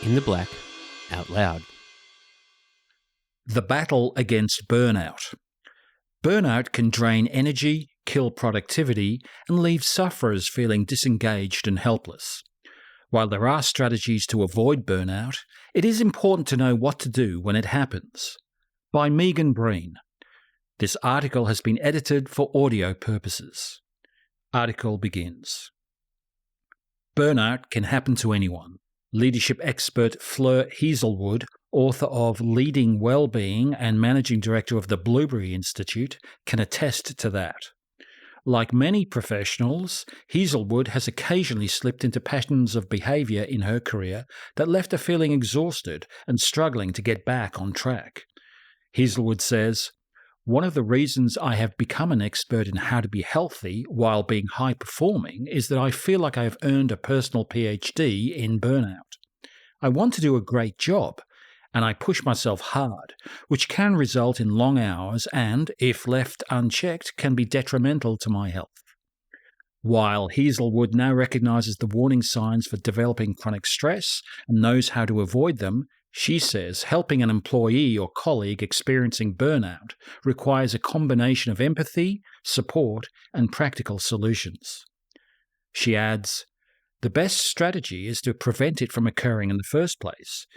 In the Black Out Loud. The battle against burnout. Burnout can drain energy, kill productivity, and leave sufferers feeling disengaged and helpless. While there are strategies to avoid burnout, it is important to know what to do when it happens. By Megan Breen. This article has been edited for audio purposes. Article begins. Burnout can happen to anyone. Leadership expert Fleur Hazelwood, author of Leading Wellbeing and managing director of the Blueberry Institute, can attest to that. Like many professionals, Hazelwood has occasionally slipped into patterns of behaviour in her career that left her feeling exhausted and struggling to get back on track. Hazelwood says, "One of the reasons I have become an expert in how to be healthy while being high-performing is that I feel like I have earned a personal PhD in burnout. I want to do a great job, and I push myself hard, which can result in long hours and, if left unchecked, can be detrimental to my health." While Hazelwood now recognises the warning signs for developing chronic stress and knows how to avoid them, she says helping an employee or colleague experiencing burnout requires a combination of empathy, support, and practical solutions. She adds, "The best strategy is to prevent it from occurring in the first place,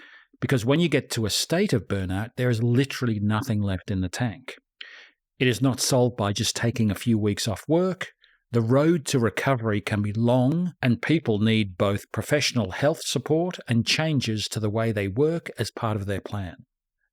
because when you get to a state of burnout, there is literally nothing left in the tank. It is not solved by just taking a few weeks off work. The road to recovery can be long, and people need both professional health support and changes to the way they work as part of their plan.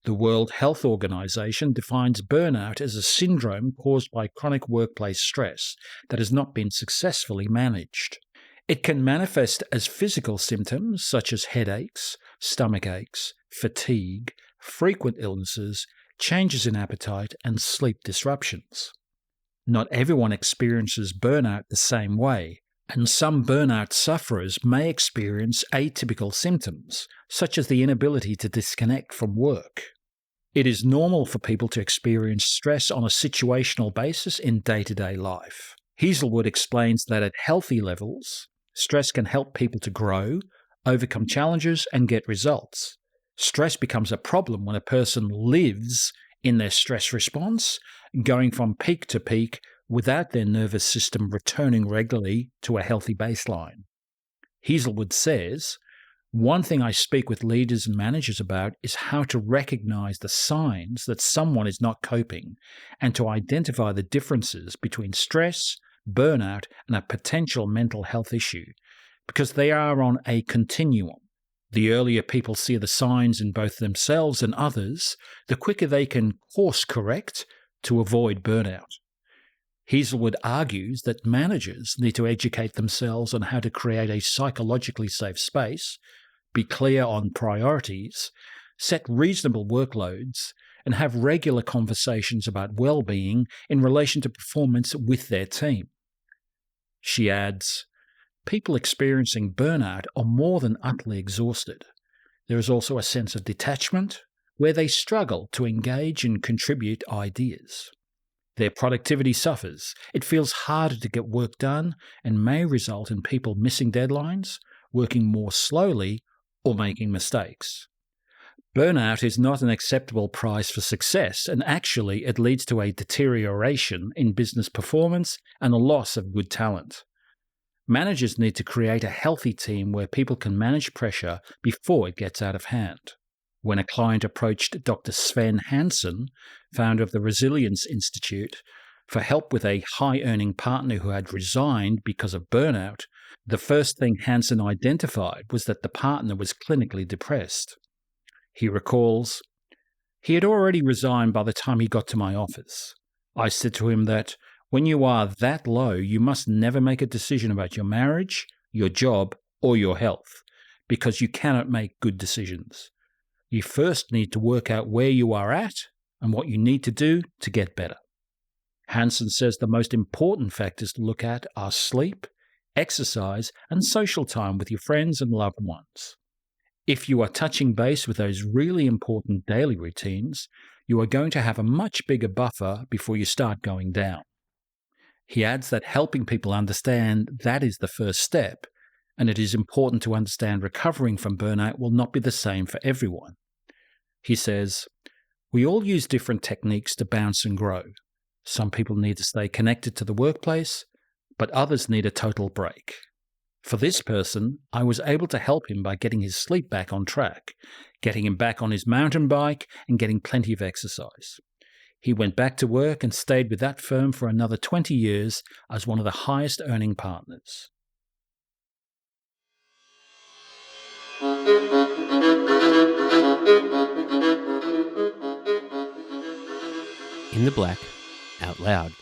The World Health Organization defines burnout as a syndrome caused by chronic workplace stress that has not been successfully managed. It can manifest as physical symptoms such as headaches, stomach aches, fatigue, frequent illnesses, changes in appetite, and sleep disruptions. Not everyone experiences burnout the same way, and some burnout sufferers may experience atypical symptoms, such as the inability to disconnect from work. It is normal for people to experience stress on a situational basis in day-to-day life. Hazelwood explains that at healthy levels, stress can help people to grow, overcome challenges, and get results. Stress becomes a problem when a person lives in their stress response, going from peak to peak without their nervous system returning regularly to a healthy baseline. Hazelwood says, "One thing I speak with leaders and managers about is how to recognize the signs that someone is not coping and to identify the differences between stress, burnout, and a potential mental health issue, because they are on a continuum. The earlier people see the signs in both themselves and others, the quicker they can course correct to avoid burnout." Hazelwood argues that managers need to educate themselves on how to create a psychologically safe space, be clear on priorities, set reasonable workloads, and have regular conversations about well-being in relation to performance with their team. She adds, "People experiencing burnout are more than utterly exhausted. There is also a sense of detachment where they struggle to engage and contribute ideas. Their productivity suffers. It feels harder to get work done and may result in people missing deadlines, working more slowly, or making mistakes. Burnout is not an acceptable price for success, and actually it leads to a deterioration in business performance and a loss of good talent. Managers need to create a healthy team where people can manage pressure before it gets out of hand." When a client approached Dr. Sven Hansen, founder of the Resilience Institute, for help with a high-earning partner who had resigned because of burnout, the first thing Hansen identified was that the partner was clinically depressed. He recalls, "He had already resigned by the time he got to my office. I said to him that when you are that low, you must never make a decision about your marriage, your job, or your health, because you cannot make good decisions. You first need to work out where you are at and what you need to do to get better." Hansen says the most important factors to look at are sleep, exercise, and social time with your friends and loved ones. If you are touching base with those really important daily routines, you are going to have a much bigger buffer before you start going down. He adds that helping people understand that is the first step, and it is important to understand recovering from burnout will not be the same for everyone. He says, "We all use different techniques to bounce and grow. Some people need to stay connected to the workplace, but others need a total break. For this person, I was able to help him by getting his sleep back on track, getting him back on his mountain bike, and getting plenty of exercise. He went back to work and stayed with that firm for another 20 years as one of the highest earning partners." In the Black Out Loud.